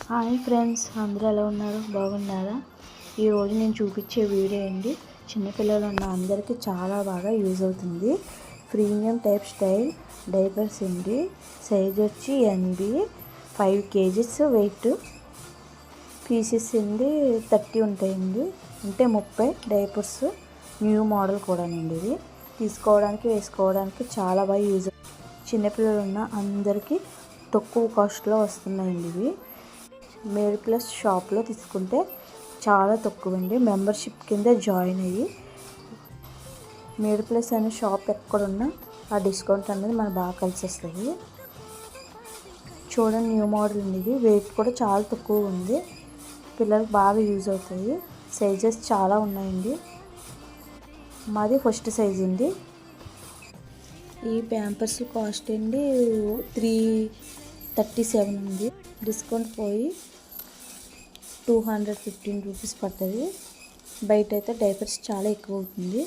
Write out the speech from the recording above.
Hi friends, అందరూ ఎలా ఉన్నారు? బాగున్నారా? ఈరోజు నేను చూపించే వీడియో అండి చిన్నపిల్లలు ఉన్న అందరికీ చాలా బాగా యూజ్ అవుతుంది. ప్రీమియం టైప్ స్టైల్ డైపర్స్ అండి. సైజ్ వచ్చి NB 5 kgs వెయిట్. పీసెస్ అండి 30 ఉంటాయండి, అంటే 30 డైపర్స్. న్యూ మోడల్ కూడానండి. ఇది తీసుకోవడానికి వేసుకోవడానికి చాలా బాగా యూజ్. చిన్నపిల్లలు ఉన్న అందరికీ తక్కువ కాస్ట్లో వస్తున్నాయండి ఇవి. మేడ్ ప్లస్ షాప్లో తీసుకుంటే చాలా తక్కువ అండి. మెంబర్షిప్ కింద జాయిన్ అయ్యి మేడ్ ప్లస్ అనే షాప్ ఎక్కడున్నా ఆ డిస్కౌంట్ అనేది మనకు బాగా కలిసి వస్తుంది. చూడండి, న్యూ మోడల్ అండి. ఇది వెయిట్ కూడా చాలా తక్కువ ఉంది. పిల్లలకు బాగా యూజ్ అవుతాయి. సైజెస్ చాలా ఉన్నాయండి. మాది ఫస్ట్ సైజ్ అండి. ఈ ప్యాంపర్స్ కాస్ట్ అండి 337 ఉంది. డిస్కౌంట్ పోయి 215 రూపీస్ పడుతుంది. బయట అయితే డైపర్స్ చాలా ఎక్కువ అవుతుంది.